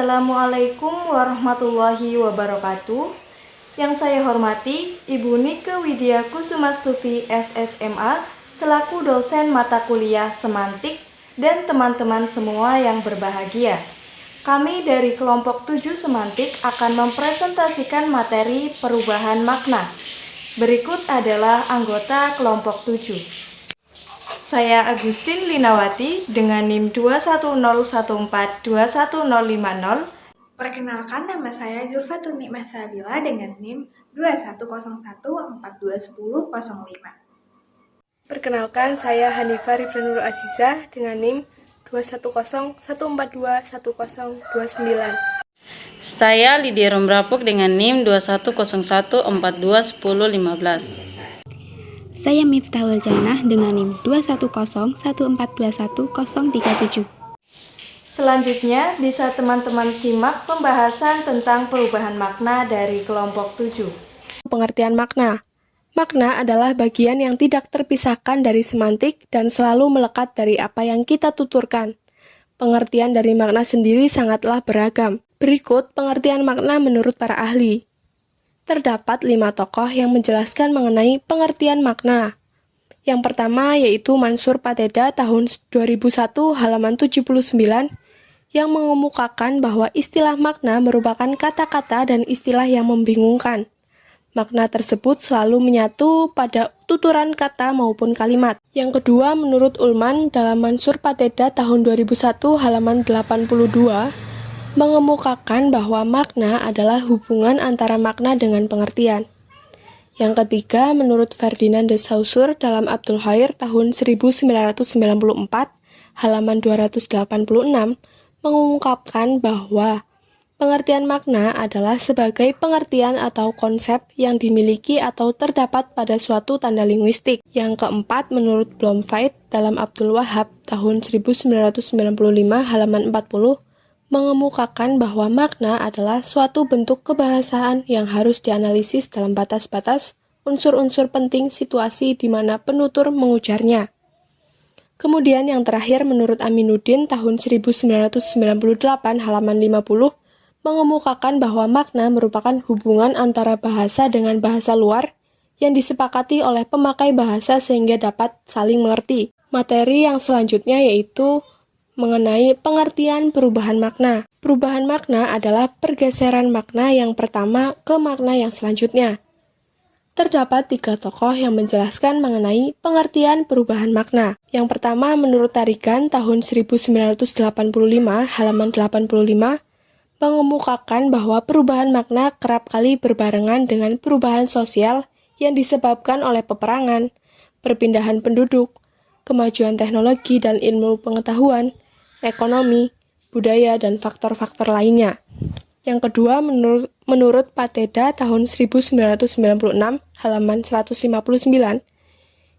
Assalamualaikum warahmatullahi wabarakatuh. Yang saya hormati Ibu Nike Widya Kusumastuti SSMA selaku dosen mata kuliah semantik dan teman-teman semua yang berbahagia. Kami dari kelompok 7 semantik akan mempresentasikan materi perubahan makna. Berikut adalah anggota kelompok 7. Saya Agustin Linawati dengan NIM 21014-21050. Perkenalkan, nama saya Zulfatun Nikmah Sabila dengan NIM 2101-421005. Perkenalkan, saya Hanifah Rifdanul Azizah dengan NIM 21014211029. Saya Lydia Rombrapuk dengan NIM 2101421015. Saya Miftahul Jannah dengan NIM 21014211037. Selanjutnya bisa teman-teman simak pembahasan tentang perubahan makna dari kelompok 7. Pengertian makna. Makna adalah bagian yang tidak terpisahkan dari semantik dan selalu melekat dari apa yang kita tuturkan. Pengertian dari makna sendiri sangatlah beragam. Berikut pengertian makna menurut para ahli. Terdapat 5 tokoh yang menjelaskan mengenai pengertian makna. Yang pertama yaitu Mansur Pateda tahun 2001 halaman 79 yang mengemukakan bahwa istilah makna merupakan kata-kata dan istilah yang membingungkan. Makna tersebut selalu menyatu pada tuturan kata maupun kalimat. Yang kedua menurut Ullmann dalam Mansur Pateda tahun 2001 halaman 82 mengemukakan bahwa makna adalah hubungan antara makna dengan pengertian. Yang ketiga, menurut Ferdinand de Saussure dalam Abdul Khair tahun 1994, halaman 286, mengungkapkan bahwa pengertian makna adalah sebagai pengertian atau konsep yang dimiliki atau terdapat pada suatu tanda linguistik. Yang keempat, menurut Blomfield dalam Abdul Wahab tahun 1995, halaman 40, mengemukakan bahwa makna adalah suatu bentuk kebahasaan yang harus dianalisis dalam batas-batas unsur-unsur penting situasi di mana penutur mengujarnya. Kemudian yang terakhir menurut Aminuddin tahun 1998 halaman 50 mengemukakan bahwa makna merupakan hubungan antara bahasa dengan bahasa luar yang disepakati oleh pemakai bahasa sehingga dapat saling mengerti. Materi yang selanjutnya yaitu mengenai pengertian perubahan makna. Perubahan makna adalah pergeseran makna yang pertama ke makna yang selanjutnya. Terdapat 3 tokoh yang menjelaskan mengenai pengertian perubahan makna. Yang pertama menurut Tarigan tahun 1985 halaman 85 mengemukakan bahwa perubahan makna kerap kali berbarengan dengan perubahan sosial yang disebabkan oleh peperangan, perpindahan penduduk, kemajuan teknologi dan ilmu pengetahuan, ekonomi, budaya, dan faktor-faktor lainnya. Yang kedua, menurut Pateda tahun 1996, halaman 159,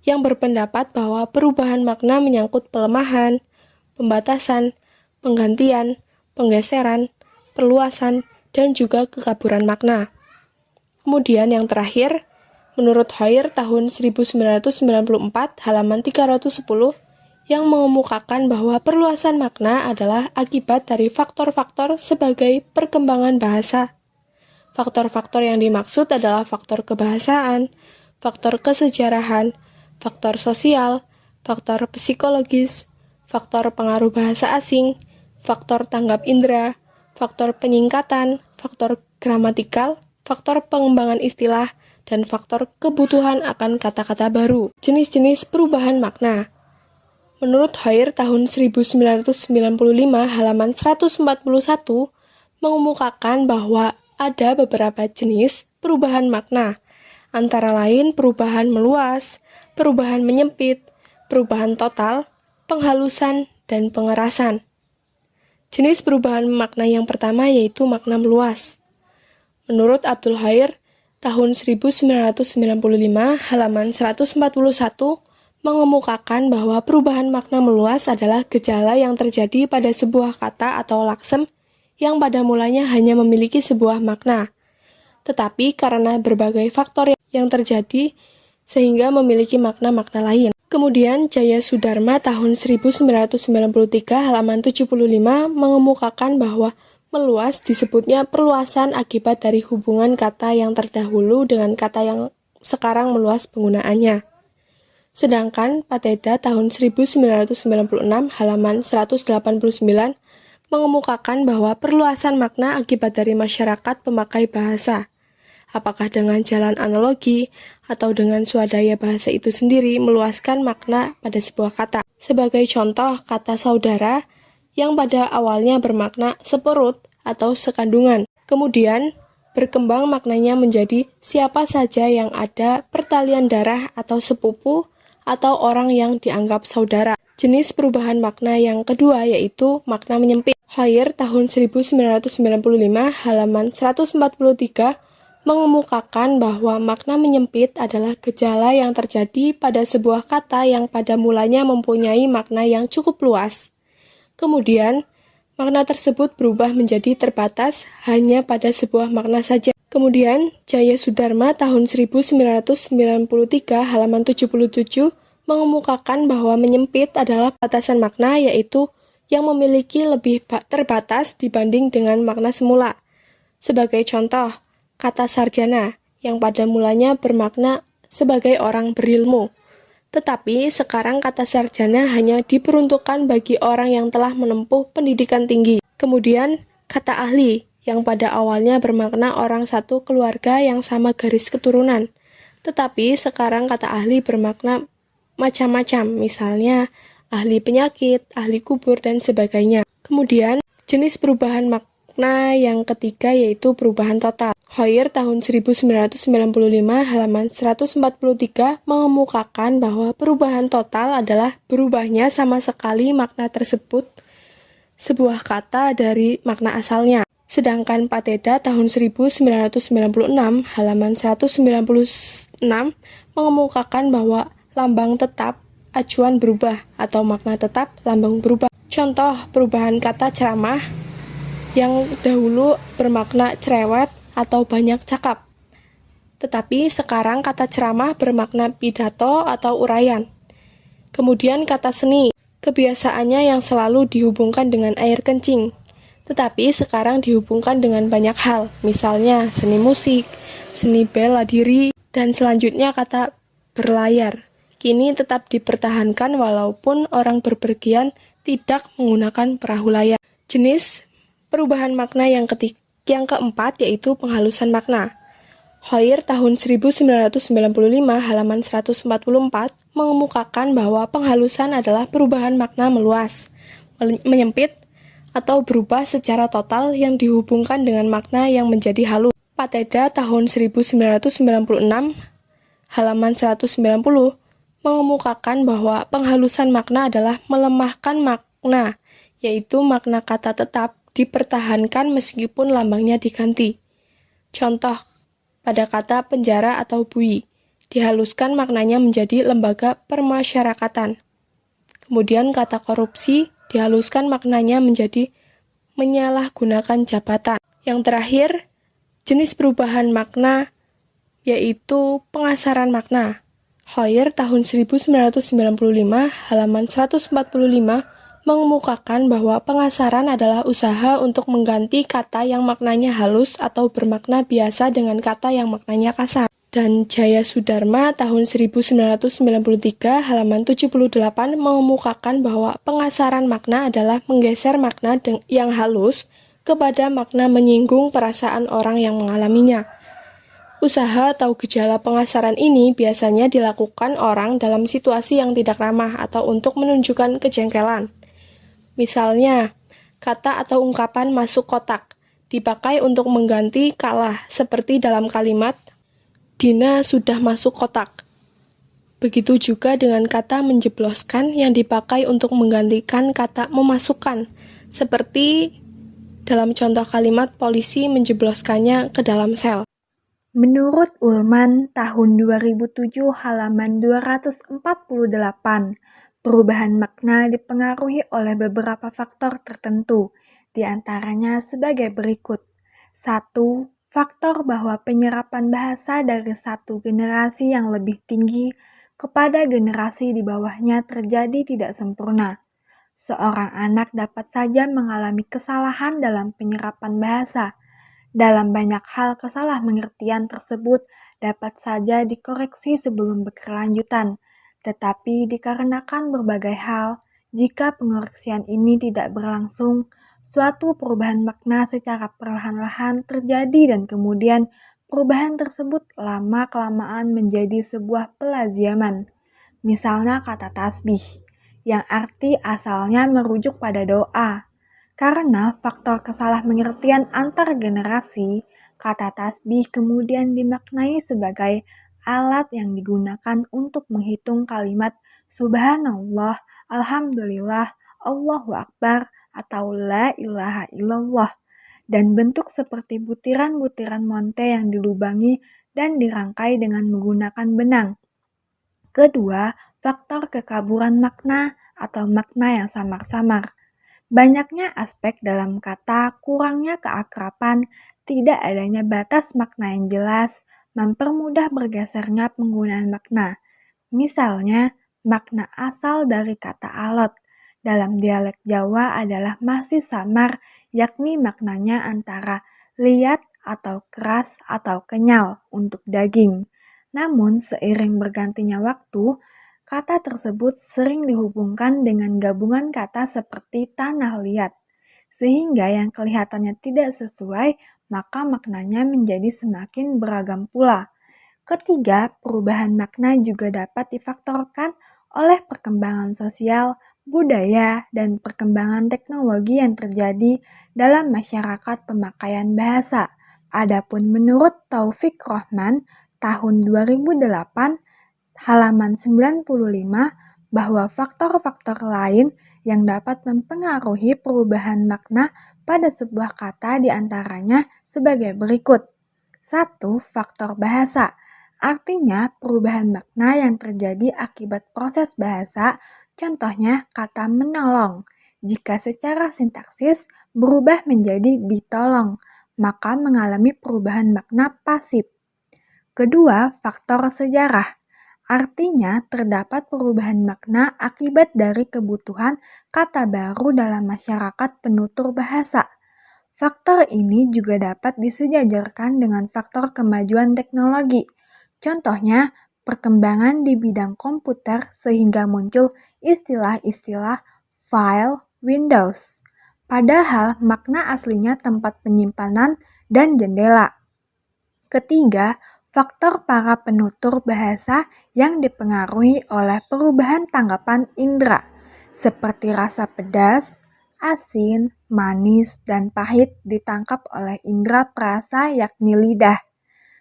yang berpendapat bahwa perubahan makna menyangkut pelemahan, pembatasan, penggantian, penggeseran, perluasan, dan juga kekaburan makna. Kemudian yang terakhir, menurut Hoyer tahun 1994, halaman 310, yang mengemukakan bahwa perluasan makna adalah akibat dari faktor-faktor sebagai perkembangan bahasa. Faktor-faktor yang dimaksud adalah faktor kebahasaan, faktor kesejarahan, faktor sosial, faktor psikologis, faktor pengaruh bahasa asing, faktor tanggap indera, faktor penyingkatan, faktor gramatikal, faktor pengembangan istilah, dan faktor kebutuhan akan kata-kata baru. Jenis-jenis perubahan makna. Menurut Hoyer tahun 1995 halaman 141 mengemukakan bahwa ada beberapa jenis perubahan makna, antara lain perubahan meluas, perubahan menyempit, perubahan total, penghalusan, dan pengerasan. Jenis perubahan makna yang pertama yaitu makna meluas. Menurut Abdul Khair tahun 1995 halaman 141 mengemukakan bahwa perubahan makna meluas adalah gejala yang terjadi pada sebuah kata atau laksem yang pada mulanya hanya memiliki sebuah makna, tetapi karena berbagai faktor yang terjadi sehingga memiliki makna-makna lain. Kemudian Jaya Sudarma tahun 1993 halaman 75 mengemukakan bahwa Meluas disebutnya perluasan akibat dari hubungan kata yang terdahulu dengan kata yang sekarang meluas penggunaannya. Sedangkan Pateda tahun 1996 halaman 189 mengemukakan bahwa perluasan makna akibat dari masyarakat pemakai bahasa, apakah dengan jalan analogi atau dengan swadaya bahasa itu sendiri meluaskan makna pada sebuah kata. Sebagai contoh, kata saudara yang pada awalnya bermakna seperut atau sekandungan, kemudian berkembang maknanya menjadi siapa saja yang ada pertalian darah atau sepupu atau orang yang dianggap saudara. Jenis perubahan makna yang kedua yaitu makna menyempit. Hoyer tahun 1995 halaman 143 mengemukakan bahwa makna menyempit adalah gejala yang terjadi pada sebuah kata yang pada mulanya mempunyai makna yang cukup luas. Kemudian, makna tersebut berubah menjadi terbatas hanya pada sebuah makna saja. Kemudian, Jaya Sudarma tahun 1993 halaman 77 mengemukakan bahwa menyempit adalah batasan makna yaitu yang memiliki lebih terbatas dibanding dengan makna semula. Sebagai contoh, kata sarjana yang pada mulanya bermakna sebagai orang berilmu. Tetapi sekarang kata sarjana hanya diperuntukkan bagi orang yang telah menempuh pendidikan tinggi. Kemudian kata ahli yang pada awalnya bermakna orang satu keluarga yang sama garis keturunan. Tetapi sekarang kata ahli bermakna macam-macam, misalnya ahli penyakit, ahli kubur, dan sebagainya. Kemudian jenis perubahan makna yang ketiga yaitu perubahan total. Hoyer tahun 1995 halaman 143 mengemukakan bahwa perubahan total adalah berubahnya sama sekali makna tersebut sebuah kata dari makna asalnya. Sedangkan Pateda tahun 1996 halaman 196 mengemukakan bahwa lambang tetap acuan berubah atau makna tetap lambang berubah. Contoh perubahan kata ceramah yang dahulu bermakna cerewet atau banyak cakap. Tetapi sekarang kata ceramah bermakna pidato atau uraian. Kemudian kata seni, kebiasaannya yang selalu dihubungkan dengan air kencing. Tetapi sekarang dihubungkan dengan banyak hal, misalnya seni musik, seni bela diri, dan selanjutnya kata berlayar. Kini tetap dipertahankan walaupun orang berpergian tidak menggunakan perahu layar. Jenis perubahan makna yang keempat yaitu penghalusan makna. Hoyer tahun 1995 halaman 144 mengemukakan bahwa penghalusan adalah perubahan makna meluas, menyempit, atau berubah secara total yang dihubungkan dengan makna yang menjadi halus. Pateda tahun 1996 halaman 190 mengemukakan bahwa penghalusan makna adalah melemahkan makna, yaitu makna kata tetap dipertahankan meskipun lambangnya diganti. Contoh, pada kata penjara atau bui, dihaluskan maknanya menjadi lembaga permasyarakatan. Kemudian kata korupsi dihaluskan maknanya menjadi menyalahgunakan jabatan. Yang terakhir, jenis perubahan makna yaitu pengasaran makna. Hoyer tahun 1995 halaman 145 mengemukakan bahwa pengasaran adalah usaha untuk mengganti kata yang maknanya halus atau bermakna biasa dengan kata yang maknanya kasar. Dan Jaya Sudarma tahun 1993 halaman 78 mengemukakan bahwa pengasaran makna adalah menggeser makna yang halus kepada makna menyinggung perasaan orang yang mengalaminya. Usaha atau gejala pengasaran ini biasanya dilakukan orang dalam situasi yang tidak ramah atau untuk menunjukkan kejengkelan. Misalnya, kata atau ungkapan masuk kotak dipakai untuk mengganti kalah seperti dalam kalimat Dina sudah masuk kotak. Begitu juga dengan kata menjebloskan yang dipakai untuk menggantikan kata memasukkan, seperti dalam contoh kalimat polisi menjebloskannya ke dalam sel. Menurut Ullman tahun 2007 halaman 248, perubahan makna dipengaruhi oleh beberapa faktor tertentu, di antaranya sebagai berikut. 1. Faktor bahwa penyerapan bahasa dari satu generasi yang lebih tinggi kepada generasi di bawahnya terjadi tidak sempurna. seorang anak dapat saja mengalami kesalahan dalam penyerapan bahasa. Dalam banyak hal, kesalahan tersebut dapat saja dikoreksi sebelum berkelanjutan, tetapi dikarenakan berbagai hal, jika pengoreksian ini tidak berlangsung, suatu perubahan makna secara perlahan-lahan terjadi dan kemudian perubahan tersebut lama-kelamaan menjadi sebuah pelaziman. Misalnya kata tasbih, yang arti asalnya merujuk pada doa. Karena faktor kesalahpengertian antar generasi, kata tasbih kemudian dimaknai sebagai alat yang digunakan untuk menghitung kalimat Subhanallah, Alhamdulillah, Allahu Akbar, atau La ilaha illallah, dan bentuk seperti butiran-butiran monte yang dilubangi dan dirangkai dengan menggunakan benang. Kedua, faktor kekaburan makna atau makna yang samar-samar. Banyaknya aspek dalam kata, kurangnya keakraban, tidak adanya batas makna yang jelas, mempermudah bergesernya penggunaan makna. Misalnya, makna asal dari kata alot dalam dialek Jawa adalah masih samar, yakni maknanya antara liat atau keras atau kenyal untuk daging. Namun, seiring bergantinya waktu, kata tersebut sering dihubungkan dengan gabungan kata seperti tanah liat, sehingga yang kelihatannya tidak sesuai, maka maknanya menjadi semakin beragam pula. Ketiga, perubahan makna juga dapat difaktorkan oleh perkembangan sosial, budaya, dan perkembangan teknologi yang terjadi dalam masyarakat pemakaian bahasa. Adapun menurut Taufik Rohman, tahun 2008, halaman 95, bahwa faktor-faktor lain yang dapat mempengaruhi perubahan makna pada sebuah kata diantaranya sebagai berikut. 1. Faktor bahasa. Artinya, perubahan makna yang terjadi akibat proses bahasa, contohnya kata menolong. Jika secara sintaksis berubah menjadi ditolong, maka mengalami perubahan makna pasif. Kedua, faktor sejarah. Artinya, terdapat perubahan makna akibat dari kebutuhan kata baru dalam masyarakat penutur bahasa. Faktor ini juga dapat disejajarkan dengan faktor kemajuan teknologi. Contohnya, perkembangan di bidang komputer sehingga muncul istilah-istilah file, Windows. Padahal makna aslinya tempat penyimpanan dan jendela. Ketiga, faktor para penutur bahasa yang dipengaruhi oleh perubahan tanggapan indera, seperti rasa pedas, asin, manis, dan pahit ditangkap oleh indera perasa yakni lidah.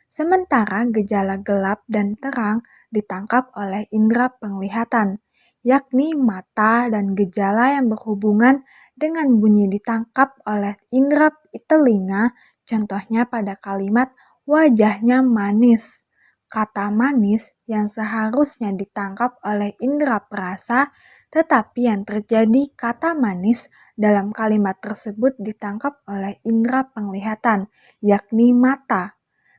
Sementara gejala gelap dan terang ditangkap oleh indera penglihatan, yakni mata, dan gejala yang berhubungan dengan bunyi ditangkap oleh indera telinga, contohnya pada kalimat wajahnya manis. Kata manis yang seharusnya ditangkap oleh indera perasa, tetapi yang terjadi kata manis dalam kalimat tersebut ditangkap oleh indera penglihatan, yakni mata.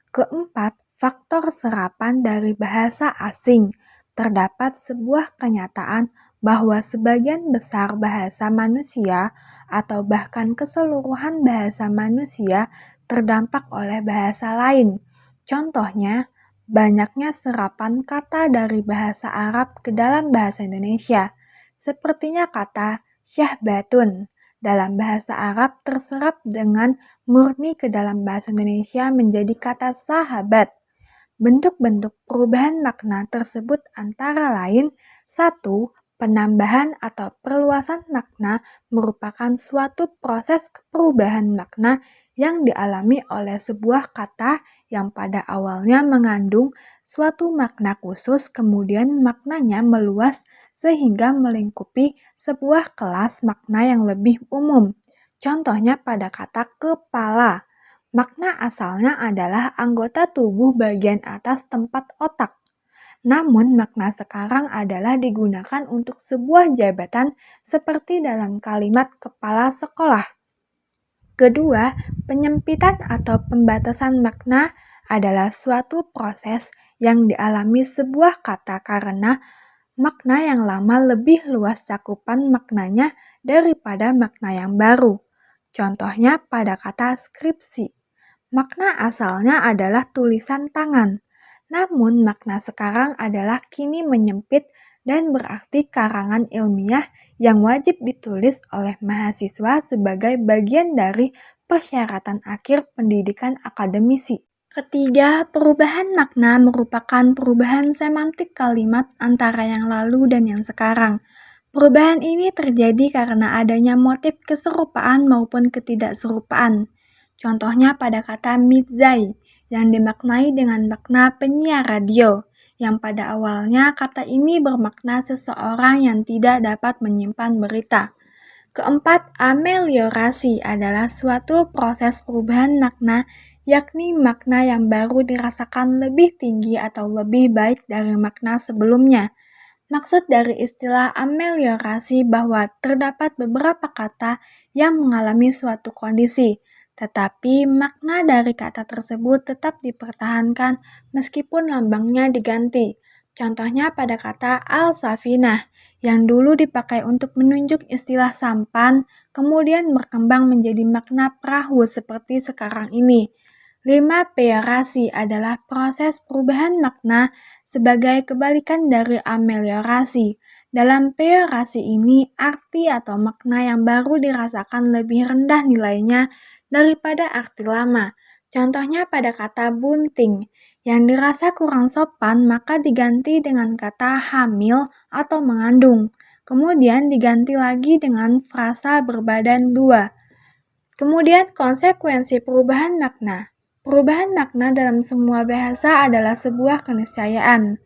Keempat, faktor serapan dari bahasa asing. Terdapat sebuah kenyataan bahwa sebagian besar bahasa manusia atau bahkan keseluruhan bahasa manusia terdampak oleh bahasa lain. Contohnya, banyaknya serapan kata dari bahasa Arab ke dalam bahasa Indonesia. Sepertinya kata syahbatun dalam bahasa Arab terserap dengan murni ke dalam bahasa Indonesia menjadi kata sahabat. Bentuk-bentuk perubahan makna tersebut antara lain 1. Penambahan atau perluasan makna merupakan suatu proses perubahan makna yang dialami oleh sebuah kata yang pada awalnya mengandung suatu makna khusus, kemudian maknanya meluas sehingga melingkupi sebuah kelas makna yang lebih umum. Contohnya pada kata kepala. Makna asalnya adalah anggota tubuh bagian atas tempat otak. Namun makna sekarang adalah digunakan untuk sebuah jabatan seperti dalam kalimat kepala sekolah. Kedua, penyempitan atau pembatasan makna adalah suatu proses yang dialami sebuah kata karena makna yang lama lebih luas cakupan maknanya daripada makna yang baru. Contohnya pada kata skripsi. Makna asalnya adalah tulisan tangan, namun makna sekarang adalah kini menyempit dan berarti karangan ilmiah yang wajib ditulis oleh mahasiswa sebagai bagian dari persyaratan akhir pendidikan akademisi. Ketiga, perubahan makna merupakan perubahan semantik kalimat antara yang lalu dan yang sekarang. Perubahan ini terjadi karena adanya motif keserupaan maupun ketidakserupaan. Contohnya pada kata midzai yang dimaknai dengan makna penyiar radio, yang pada awalnya kata ini bermakna seseorang yang tidak dapat menyimpan berita. Keempat, ameliorasi adalah suatu proses perubahan makna, yakni makna yang baru dirasakan lebih tinggi atau lebih baik dari makna sebelumnya. Maksud dari istilah ameliorasi bahwa terdapat beberapa kata yang mengalami suatu kondisi, tetapi makna dari kata tersebut tetap dipertahankan meskipun lambangnya diganti. Contohnya pada kata al-safinah yang dulu dipakai untuk menunjuk istilah sampan, kemudian berkembang menjadi makna perahu seperti sekarang ini. 5. Peorasi adalah proses perubahan makna sebagai kebalikan dari ameliorasi. Dalam peorasi ini, arti atau makna yang baru dirasakan lebih rendah nilainya daripada arti lama. Contohnya pada kata bunting, yang dirasa kurang sopan maka diganti dengan kata hamil atau mengandung. Kemudian diganti lagi dengan frasa berbadan dua. Kemudian konsekuensi perubahan makna. Perubahan makna dalam semua bahasa adalah sebuah keniscayaan.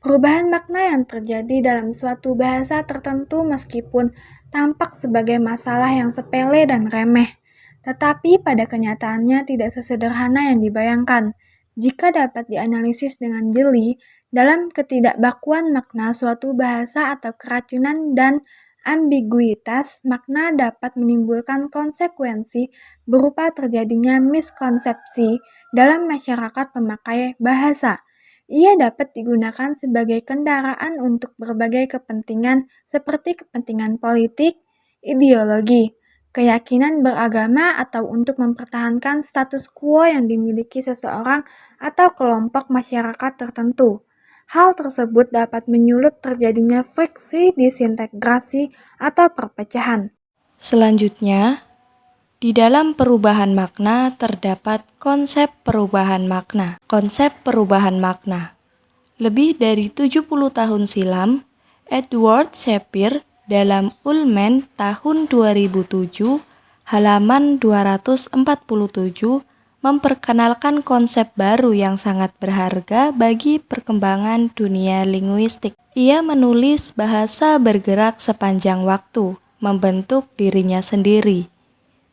Perubahan makna yang terjadi dalam suatu bahasa tertentu meskipun tampak sebagai masalah yang sepele dan remeh, tetapi pada kenyataannya tidak sesederhana yang dibayangkan. Jika dapat dianalisis dengan jeli, dalam ketidakbakuan makna suatu bahasa atau keracunan dan ambiguitas, makna dapat menimbulkan konsekuensi berupa terjadinya miskonsepsi dalam masyarakat pemakai bahasa. Ia dapat digunakan sebagai kendaraan untuk berbagai kepentingan seperti kepentingan politik, ideologi, keyakinan beragama, atau untuk mempertahankan status quo yang dimiliki seseorang atau kelompok masyarakat tertentu. Hal tersebut dapat menyulut terjadinya friksi, disintegrasi, atau perpecahan. Selanjutnya, di dalam perubahan makna terdapat konsep perubahan makna. Konsep perubahan makna. Lebih dari 70 tahun silam, Edward Shapiro dalam Ullmann tahun 2007, halaman 247, memperkenalkan konsep baru yang sangat berharga bagi perkembangan dunia linguistik. Ia menulis bahasa bergerak sepanjang waktu, membentuk dirinya sendiri.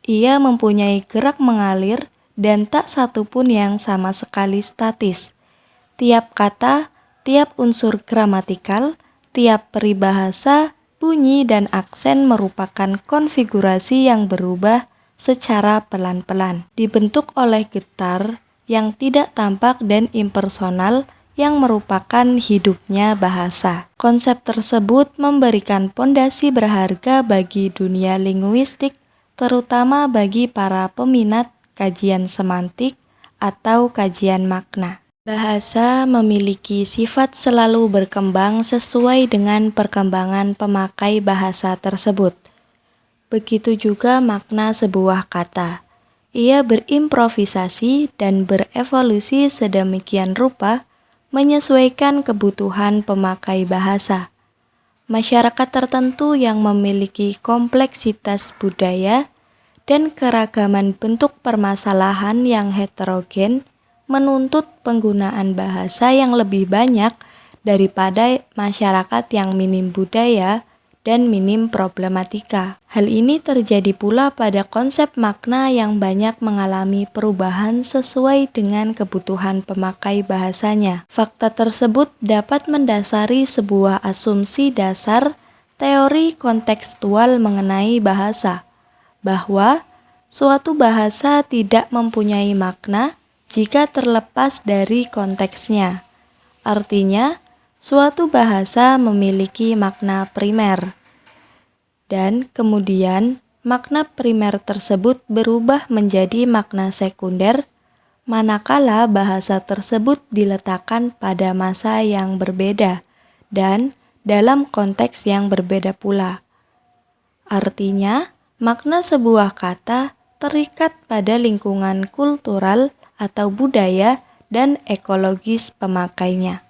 Ia mempunyai gerak mengalir dan tak satu pun yang sama sekali statis. Tiap kata, tiap unsur gramatikal, tiap peribahasa, bunyi dan aksen merupakan konfigurasi yang berubah secara pelan-pelan, dibentuk oleh getar yang tidak tampak dan impersonal yang merupakan hidupnya bahasa. Konsep tersebut memberikan pondasi berharga bagi dunia linguistik, terutama bagi para peminat kajian semantik atau kajian makna. Bahasa memiliki sifat selalu berkembang sesuai dengan perkembangan pemakai bahasa tersebut. Begitu juga makna sebuah kata. Ia berimprovisasi dan berevolusi sedemikian rupa menyesuaikan kebutuhan pemakai bahasa. Masyarakat tertentu yang memiliki kompleksitas budaya dan keragaman bentuk permasalahan yang heterogen menuntut penggunaan bahasa yang lebih banyak daripada masyarakat yang minim budaya dan minim problematika. Hal ini terjadi pula pada konsep makna yang banyak mengalami perubahan sesuai dengan kebutuhan pemakai bahasanya. Fakta tersebut dapat mendasari sebuah asumsi dasar teori kontekstual mengenai bahasa, bahwa suatu bahasa tidak mempunyai makna jika terlepas dari konteksnya. Artinya, suatu bahasa memiliki makna primer. dan kemudian makna primer tersebut berubah menjadi makna sekunder manakala bahasa tersebut diletakkan pada masa yang berbeda dan dalam konteks yang berbeda pula. Artinya, makna sebuah kata terikat pada lingkungan kultural atau budaya dan ekologis pemakainya.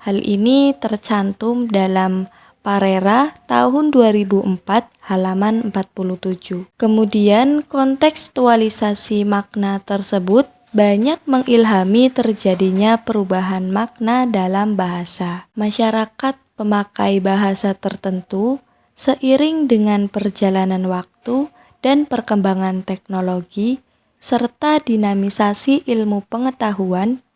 Hal ini tercantum dalam Parera tahun 2004 halaman 47. Kemudian kontekstualisasi makna tersebut banyak mengilhami terjadinya perubahan makna dalam bahasa. Masyarakat pemakai bahasa tertentu seiring dengan perjalanan waktu dan perkembangan teknologi serta dinamisasi ilmu pengetahuan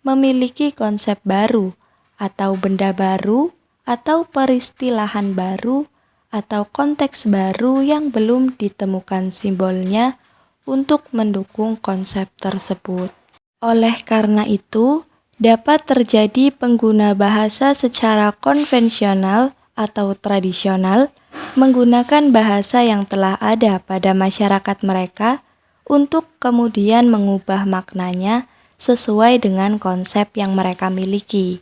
memiliki konsep baru atau benda baru atau peristilahan baru atau konteks baru yang belum ditemukan simbolnya untuk mendukung konsep tersebut. Oleh karena itu, dapat terjadi pengguna bahasa secara konvensional atau tradisional menggunakan bahasa yang telah ada pada masyarakat mereka untuk kemudian mengubah maknanya sesuai dengan konsep yang mereka miliki.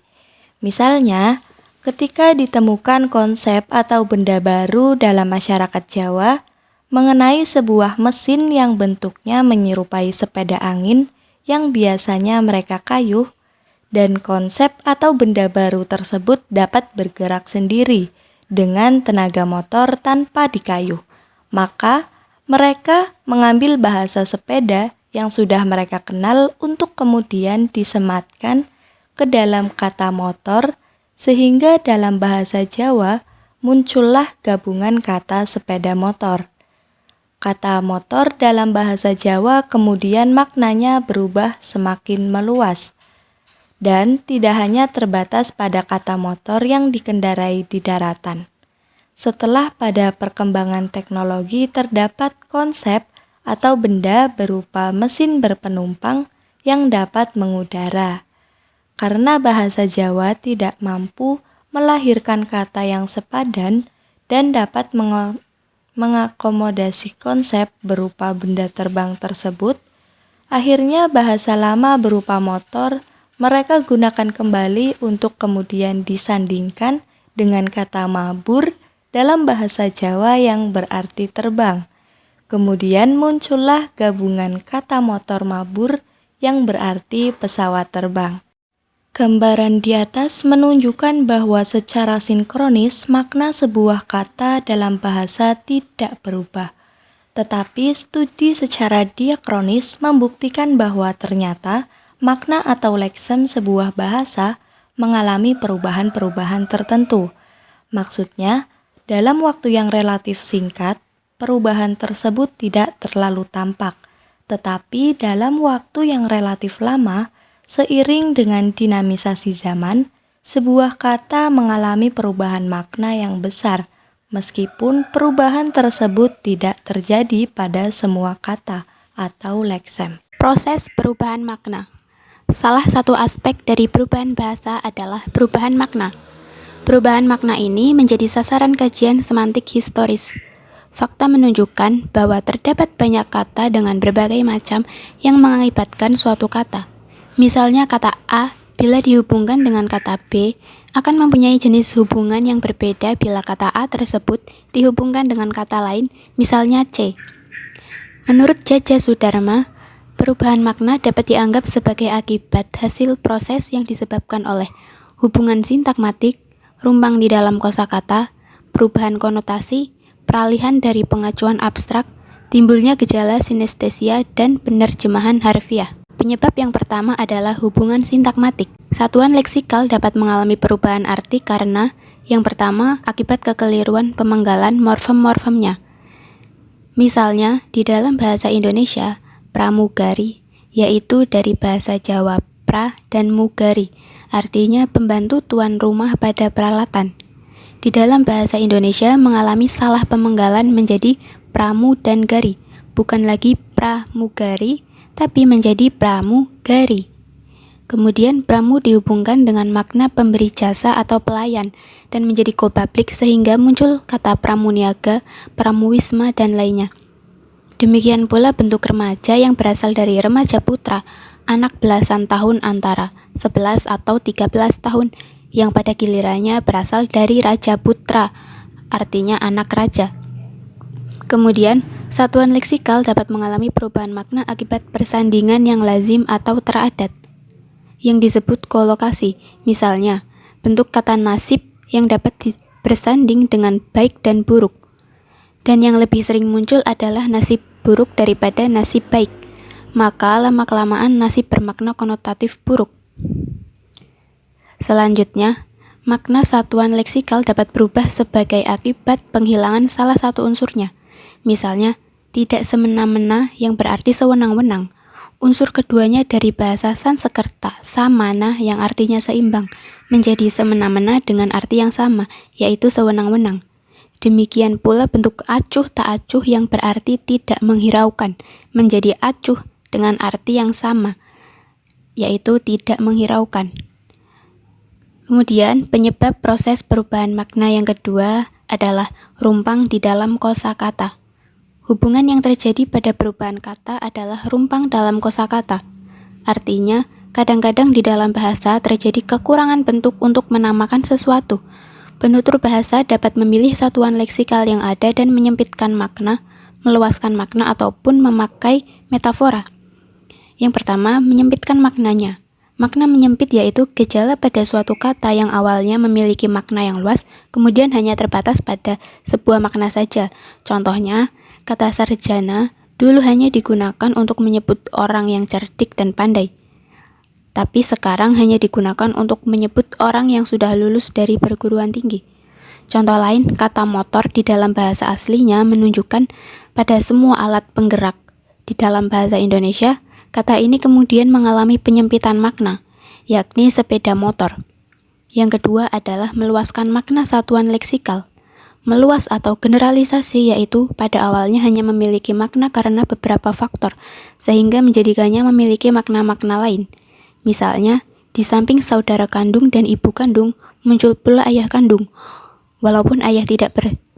Misalnya, ketika ditemukan konsep atau benda baru dalam masyarakat Jawa mengenai sebuah mesin yang bentuknya menyerupai sepeda angin yang biasanya mereka kayuh, dan konsep atau benda baru tersebut dapat bergerak sendiri dengan tenaga motor tanpa dikayuh, maka mereka mengambil bahasa sepeda yang sudah mereka kenal untuk kemudian disematkan ke dalam kata motor, sehingga dalam bahasa Jawa muncullah gabungan kata sepeda motor. Kata motor dalam bahasa Jawa kemudian maknanya berubah semakin meluas, dan tidak hanya terbatas pada kata motor yang dikendarai di daratan. Setelah pada perkembangan teknologi terdapat konsep atau benda berupa mesin berpenumpang yang dapat mengudara. Karena bahasa Jawa tidak mampu melahirkan kata yang sepadan dan dapat mengakomodasi konsep berupa benda terbang tersebut, akhirnya bahasa lama berupa motor mereka gunakan kembali untuk kemudian disandingkan dengan kata mabur dalam bahasa Jawa yang berarti terbang. Kemudian muncullah gabungan kata motor mabur yang berarti pesawat terbang. Gambaran di atas menunjukkan bahwa secara sinkronis makna sebuah kata dalam bahasa tidak berubah. Tetapi studi secara diakronis membuktikan bahwa ternyata makna atau leksem sebuah bahasa mengalami perubahan-perubahan tertentu. Maksudnya, dalam waktu yang relatif singkat, perubahan tersebut tidak terlalu tampak. Tetapi dalam waktu yang relatif lama, seiring dengan dinamisasi zaman, sebuah kata mengalami perubahan makna yang besar, meskipun perubahan tersebut tidak terjadi pada semua kata atau leksem. Proses perubahan makna. Salah satu aspek dari perubahan bahasa adalah perubahan makna. Perubahan makna ini menjadi sasaran kajian semantik historis. Fakta menunjukkan bahwa terdapat banyak kata dengan berbagai macam yang mengakibatkan suatu kata. Misalnya kata A bila dihubungkan dengan kata B akan mempunyai jenis hubungan yang berbeda bila kata A tersebut dihubungkan dengan kata lain, misalnya C. Menurut Jaja Sudarma, perubahan makna dapat dianggap sebagai akibat hasil proses yang disebabkan oleh hubungan sintakmatik, rumpang di dalam kosakata, perubahan konotasi, peralihan dari pengacuan abstrak, timbulnya gejala sinestesia, dan penerjemahan harfiah. Penyebab yang pertama adalah hubungan sintakmatik. Satuan leksikal dapat mengalami perubahan arti karena yang pertama akibat kekeliruan pemenggalan morfem-morfemnya. Misalnya, di dalam bahasa Indonesia, pramugari, yaitu dari bahasa Jawa pra dan mugari, artinya pembantu tuan rumah pada peralatan. Di dalam bahasa Indonesia mengalami salah pemenggalan menjadi pramu dan gari, bukan lagi pramugari, tapi menjadi pramugari. Kemudian pramu dihubungkan dengan makna pemberi jasa atau pelayan dan menjadi go public sehingga muncul kata pramuniaga, pramuwisma, dan lainnya. Demikian pula bentuk remaja yang berasal dari remaja putra, anak belasan tahun antara 11 atau 13 tahun yang pada gilirannya berasal dari raja putra, artinya anak raja. Kemudian, satuan leksikal dapat mengalami perubahan makna akibat persandingan yang lazim atau teradat, yang disebut kolokasi. Misalnya, bentuk kata nasib yang dapat bersanding dengan baik dan buruk. Dan yang lebih sering muncul adalah nasib buruk daripada nasib baik. Maka lama-kelamaan nasib bermakna konotatif buruk. Selanjutnya, makna satuan leksikal dapat berubah sebagai akibat penghilangan salah satu unsurnya. Misalnya, tidak semena-mena yang berarti sewenang-wenang. Unsur keduanya dari bahasa Sanskerta, samana yang artinya seimbang, menjadi semena-mena dengan arti yang sama, yaitu sewenang-wenang. Demikian pula bentuk acuh tak acuh yang berarti tidak menghiraukan, menjadi acuh dengan arti yang sama, yaitu tidak menghiraukan. Kemudian, penyebab proses perubahan makna yang kedua adalah rumpang di dalam kosakata. Hubungan yang terjadi pada perubahan kata adalah rumpang dalam kosakata. Artinya, kadang-kadang di dalam bahasa terjadi kekurangan bentuk untuk menamakan sesuatu. Penutur bahasa dapat memilih satuan leksikal yang ada dan menyempitkan makna, meluaskan makna, ataupun memakai metafora. Yang pertama, menyempitkan maknanya. Makna menyempit yaitu gejala pada suatu kata yang awalnya memiliki makna yang luas, kemudian hanya terbatas pada sebuah makna saja. Contohnya, kata sarjana dulu hanya digunakan untuk menyebut orang yang cerdik dan pandai, tapi sekarang hanya digunakan untuk menyebut orang yang sudah lulus dari perguruan tinggi. Contoh lain, kata motor di dalam bahasa aslinya menunjukkan pada semua alat penggerak. Di dalam bahasa Indonesia, kata ini kemudian mengalami penyempitan makna, yakni sepeda motor. Yang kedua adalah meluaskan makna satuan leksikal. Meluas atau generalisasi yaitu pada awalnya hanya memiliki makna karena beberapa faktor, sehingga menjadikannya memiliki makna-makna lain. Misalnya, di samping saudara kandung dan ibu kandung, muncul pula ayah kandung. Walaupun ayah tidak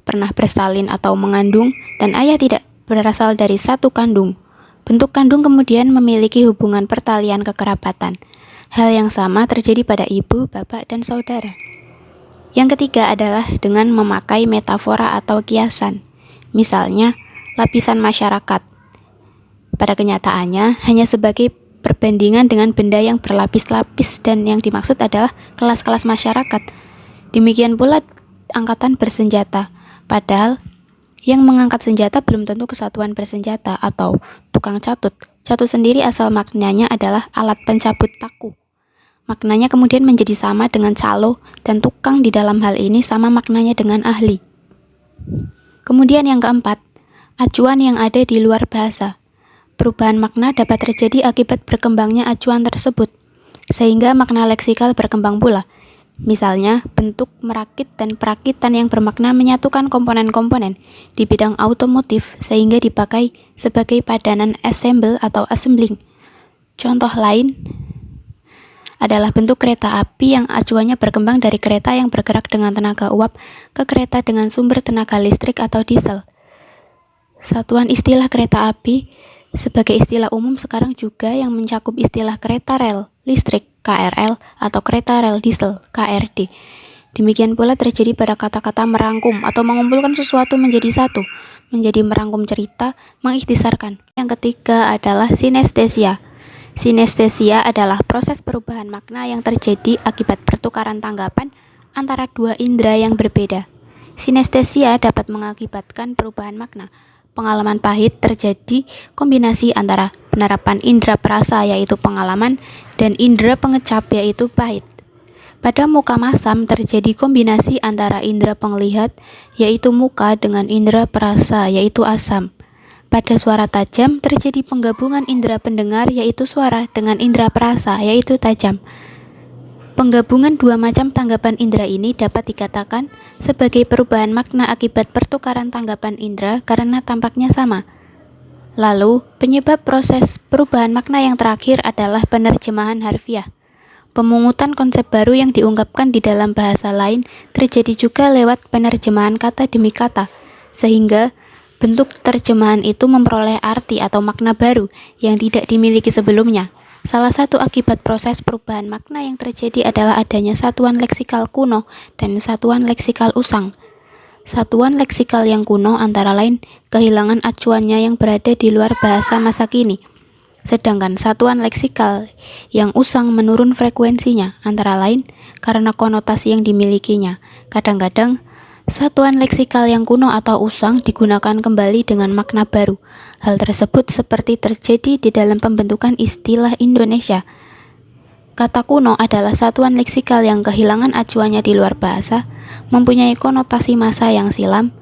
pernah bersalin atau mengandung, dan ayah tidak berasal dari satu kandung, bentuk kandung kemudian memiliki hubungan pertalian kekerabatan. Hal yang sama terjadi pada ibu, bapak, dan saudara. Yang ketiga adalah dengan memakai metafora atau kiasan. Misalnya, lapisan masyarakat. Pada kenyataannya, hanya sebagai perbandingan dengan benda yang berlapis-lapis dan yang dimaksud adalah kelas-kelas masyarakat. Demikian pula angkatan bersenjata. Padahal, yang mengangkat senjata belum tentu kesatuan bersenjata atau tukang catut. Catut sendiri asal maknanya adalah alat pencabut paku. Maknanya kemudian menjadi sama dengan calo, dan tukang di dalam hal ini sama maknanya dengan ahli. Kemudian yang keempat, acuan yang ada di luar bahasa. Perubahan makna dapat terjadi akibat berkembangnya acuan tersebut, sehingga makna leksikal berkembang pula. Misalnya, bentuk merakit dan perakitan yang bermakna menyatukan komponen-komponen di bidang otomotif sehingga dipakai sebagai padanan assemble atau assembling. Contoh lain adalah bentuk kereta api yang acuannya berkembang dari kereta yang bergerak dengan tenaga uap ke kereta dengan sumber tenaga listrik atau diesel. Satuan istilah kereta api sebagai istilah umum sekarang juga yang mencakup istilah kereta rel listrik KRL atau kereta rel diesel KRD. Demikian pula terjadi pada kata-kata merangkum atau mengumpulkan sesuatu menjadi satu, menjadi merangkum cerita, mengikhtisarkan. Yang ketiga adalah sinestesia. Sinestesia adalah proses perubahan makna yang terjadi akibat pertukaran tanggapan antara dua indera yang berbeda. Sinestesia dapat mengakibatkan perubahan makna. Pengalaman pahit terjadi kombinasi antara penerapan indera perasa yaitu pengalaman dan indera pengecap yaitu pahit. Pada muka masam terjadi kombinasi antara indera penglihat yaitu muka dengan indera perasa yaitu asam. Pada suara tajam terjadi penggabungan indera pendengar yaitu suara dengan indera perasa yaitu tajam. Penggabungan dua macam tanggapan indera ini dapat dikatakan sebagai perubahan makna akibat pertukaran tanggapan indera karena tampaknya sama. Lalu, penyebab proses perubahan makna yang terakhir adalah penerjemahan harfiah. Pemungutan konsep baru yang diungkapkan di dalam bahasa lain terjadi juga lewat penerjemahan kata demi kata, sehingga bentuk terjemahan itu memperoleh arti atau makna baru yang tidak dimiliki sebelumnya. Salah satu akibat proses perubahan makna yang terjadi adalah adanya satuan leksikal kuno dan satuan leksikal usang. Satuan leksikal yang kuno antara lain kehilangan acuannya yang berada di luar bahasa masa kini. Sedangkan satuan leksikal yang usang menurun frekuensinya antara lain karena konotasi yang dimilikinya. Kadang-kadang satuan leksikal yang kuno atau usang digunakan kembali dengan makna baru. Hal tersebut seperti terjadi di dalam pembentukan istilah Indonesia. Kata kuno adalah satuan leksikal yang kehilangan acuannya di luar bahasa, mempunyai konotasi masa yang silam,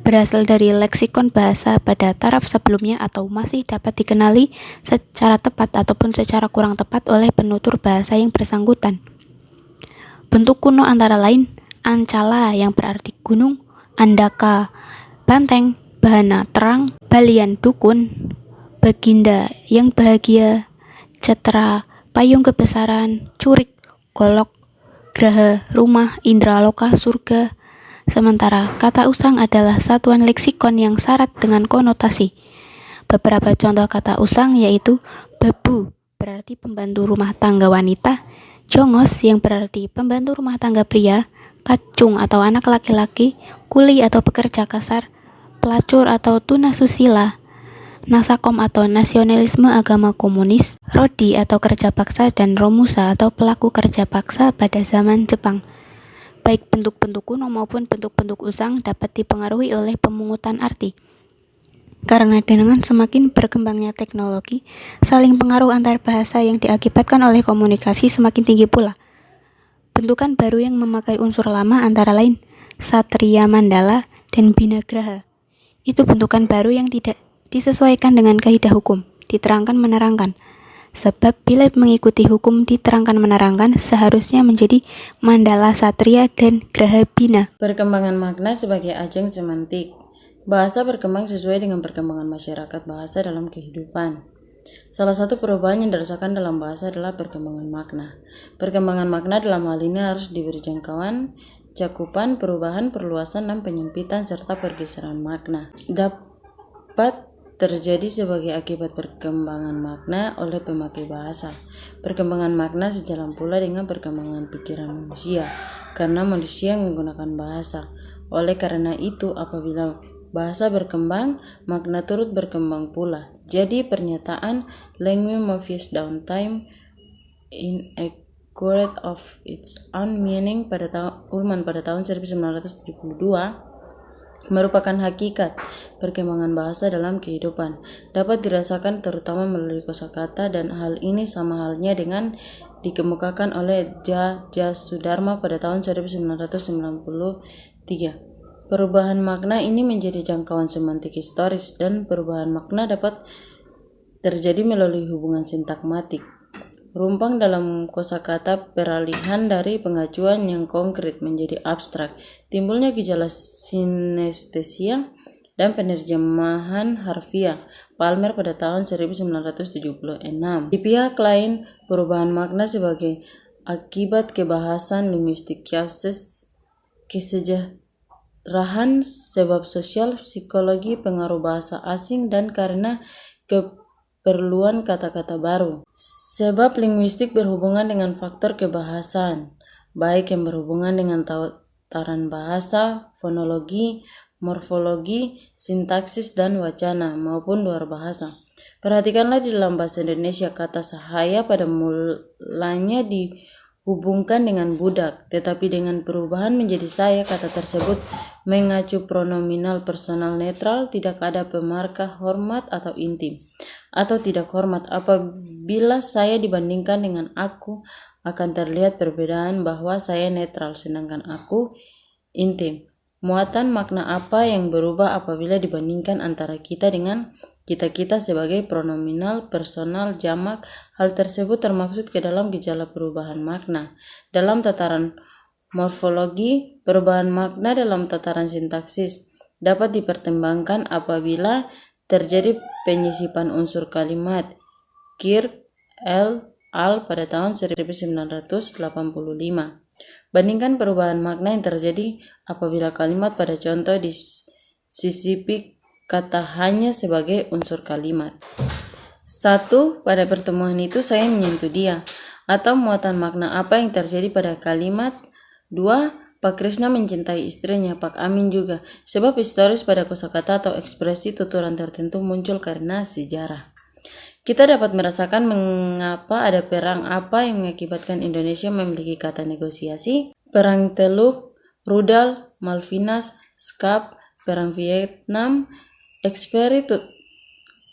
berasal dari leksikon bahasa pada taraf sebelumnya atau masih dapat dikenali secara tepat ataupun secara kurang tepat oleh penutur bahasa yang bersangkutan. Bentuk kuno antara lain Ancala yang berarti gunung, Andaka, banteng, bahana terang, balian dukun, baginda yang bahagia, cetera, payung kebesaran, curik, golok, graha, rumah, indraloka, surga. Sementara kata usang adalah satuan leksikon yang syarat dengan konotasi. Beberapa contoh kata usang yaitu babu berarti pembantu rumah tangga wanita, jongos yang berarti pembantu rumah tangga pria, kacung atau anak laki-laki, kuli atau pekerja kasar, pelacur atau tunasusila, Nasakom atau nasionalisme agama komunis, Rodi atau kerja paksa, dan Romusa atau pelaku kerja paksa pada zaman Jepang. Baik bentuk-bentuk kuno maupun bentuk-bentuk usang dapat dipengaruhi oleh pemungutan arti. Karena dengan semakin berkembangnya teknologi, saling pengaruh antar bahasa yang diakibatkan oleh komunikasi semakin tinggi pula. Bentukan baru yang memakai unsur lama antara lain Satria Mandala dan Binagraha. Itu bentukan baru yang tidak disesuaikan dengan kaidah hukum, diterangkan menerangkan. Sebab bila mengikuti hukum diterangkan menerangkan seharusnya menjadi Mandala Satria dan Graha Bina. Perkembangan makna sebagai ajang semantik. Bahasa berkembang sesuai dengan perkembangan masyarakat bahasa dalam kehidupan. Salah satu perubahan yang dirasakan dalam bahasa adalah perkembangan makna. Perkembangan makna dalam hal ini harus diberi jangkauan, cakupan, perubahan, perluasan, dan penyempitan serta pergeseran makna. Dapat terjadi sebagai akibat perkembangan makna oleh pemakai bahasa. Perkembangan makna sejalan pula dengan perkembangan pikiran manusia, karena manusia yang menggunakan bahasa. Oleh karena itu, apabila bahasa berkembang, makna turut berkembang pula. Jadi pernyataan language moves downtime in a quest of its own meaning pada Ullmann pada tahun 1972 merupakan hakikat perkembangan bahasa dalam kehidupan. Dapat dirasakan terutama melalui kosakata, dan hal ini sama halnya dengan dikemukakan oleh J. Sudarma pada tahun 1993. Perubahan makna ini menjadi jangkauan semantik historis, dan perubahan makna dapat terjadi melalui hubungan sintakmatik. Rumpang dalam kosakata peralihan dari pengajuan yang konkret menjadi abstrak, timbulnya gejala sinestesia dan penerjemahan harfiah. Palmer pada tahun 1976. Di pihak lain, perubahan makna sebagai akibat kebahasan linguistik kesejahteraan, sebab sosial, psikologi, pengaruh bahasa asing, dan karena keperluan kata-kata baru. Sebab linguistik berhubungan dengan faktor kebahasan, baik yang berhubungan dengan tataran bahasa, fonologi, morfologi, sintaksis, dan wacana, maupun luar bahasa. Perhatikanlah di dalam bahasa Indonesia, kata sahaya pada mulanya dihubungkan dengan budak, tetapi dengan perubahan menjadi saya, kata tersebut mengacu pronominal personal netral, tidak ada pemarkah hormat atau intim, atau tidak hormat. Apabila saya dibandingkan dengan aku, akan terlihat perbedaan bahwa saya netral, sedangkan aku intim. Muatan makna apa yang berubah apabila dibandingkan antara kita dengan kita sebagai pronominal personal jamak? Hal tersebut termaksud ke dalam gejala perubahan makna. Dalam tataran morfologi, perubahan makna dalam tataran sintaksis dapat dipertimbangkan apabila terjadi penyisipan unsur kalimat Kirk al. pada tahun 1985. Bandingkan perubahan makna yang terjadi apabila kalimat pada contoh disisipi kata hanya sebagai unsur kalimat. 1. Pada pertemuan itu saya menyentuh dia, atau muatan makna apa yang terjadi pada kalimat. 2. Pak Krishna mencintai istrinya, Pak Amin juga. Sebab historis pada kosakata atau ekspresi tuturan tertentu muncul karena sejarah. Kita dapat merasakan mengapa ada perang apa yang mengakibatkan Indonesia memiliki kata negosiasi, perang Teluk, Rudal, Malvinas, Skap, perang Vietnam.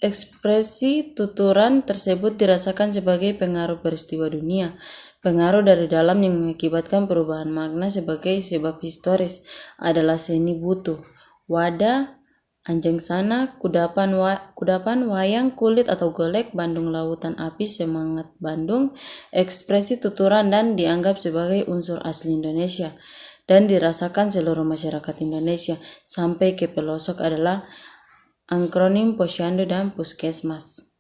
Ekspresi tuturan tersebut dirasakan sebagai pengaruh peristiwa dunia, pengaruh dari dalam yang mengakibatkan perubahan makna. Sebagai sebab historis adalah seni butuh, wadah, anjing sana, kudapan, wayang kulit atau golek, Bandung lautan api, semangat Bandung. Ekspresi tuturan dan dianggap sebagai unsur asli Indonesia dan dirasakan seluruh masyarakat Indonesia sampai ke pelosok adalah akronim Posyandu dan Puskesmas.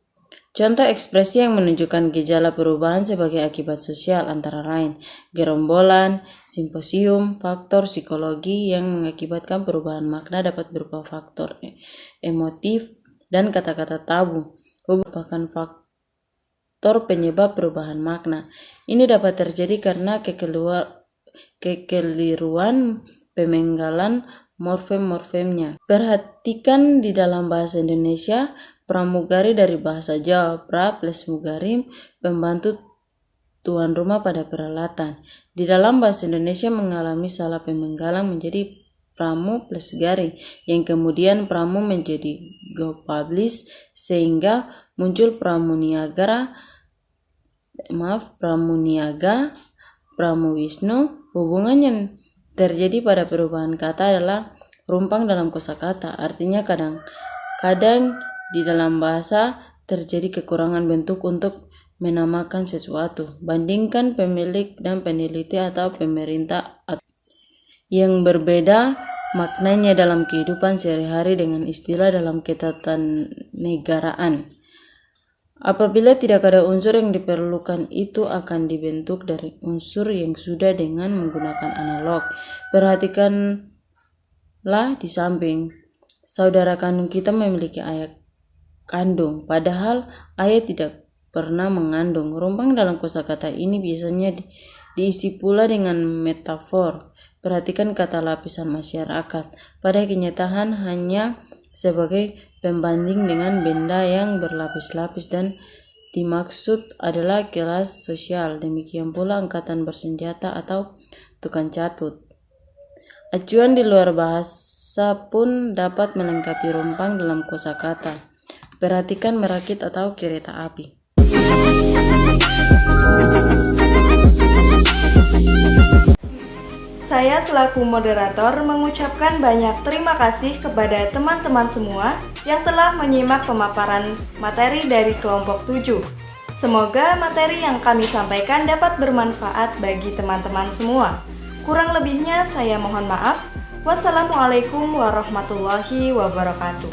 Contoh ekspresi yang menunjukkan gejala perubahan sebagai akibat sosial antara lain gerombolan, simposium. Faktor psikologi yang mengakibatkan perubahan makna dapat berupa faktor emotif dan kata-kata tabu, merupakan faktor penyebab perubahan makna. Ini dapat terjadi karena kekeliruan pemenggalan morfem-morfemnya. Perhatikan di dalam bahasa Indonesia, pramugari dari bahasa Jawa, pra plus mugari, pembantu tuan rumah pada peralatan. Di dalam bahasa Indonesia mengalami salah pemenggalan menjadi pramu plus gari, yang kemudian pramu menjadi go publish, sehingga muncul pramuniaga, pramuwisnu. Hubungan yang terjadi pada perubahan kata adalah rumpang dalam kosakata, artinya kadang-kadang di dalam bahasa terjadi kekurangan bentuk untuk menamakan sesuatu. Bandingkan pemilik dan peneliti atau pemerintah yang berbeda maknanya dalam kehidupan sehari-hari dengan istilah dalam ketatanegaraan. Apabila tidak ada unsur yang diperlukan, itu akan dibentuk dari unsur yang sudah dengan menggunakan analog. Perhatikanlah di samping. Saudara kandung kita memiliki ayah kandung, padahal ayah tidak pernah mengandung. Rumpang dalam kosakata ini biasanya diisi pula dengan metafor. Perhatikan kata lapisan masyarakat. Pada kenyataan hanya sebagai pembanding dengan benda yang berlapis-lapis dan dimaksud adalah kelas sosial. Demikian pula angkatan bersenjata atau tukang catut. Acuan di luar bahasa pun dapat melengkapi rumpang dalam kosakata. Perhatikan merakit atau kereta api. Saya selaku moderator mengucapkan banyak terima kasih kepada teman-teman semua yang telah menyimak pemaparan materi dari kelompok 7. Semoga materi yang kami sampaikan dapat bermanfaat bagi teman-teman semua. Kurang lebihnya saya mohon maaf. Wassalamualaikum warahmatullahi wabarakatuh.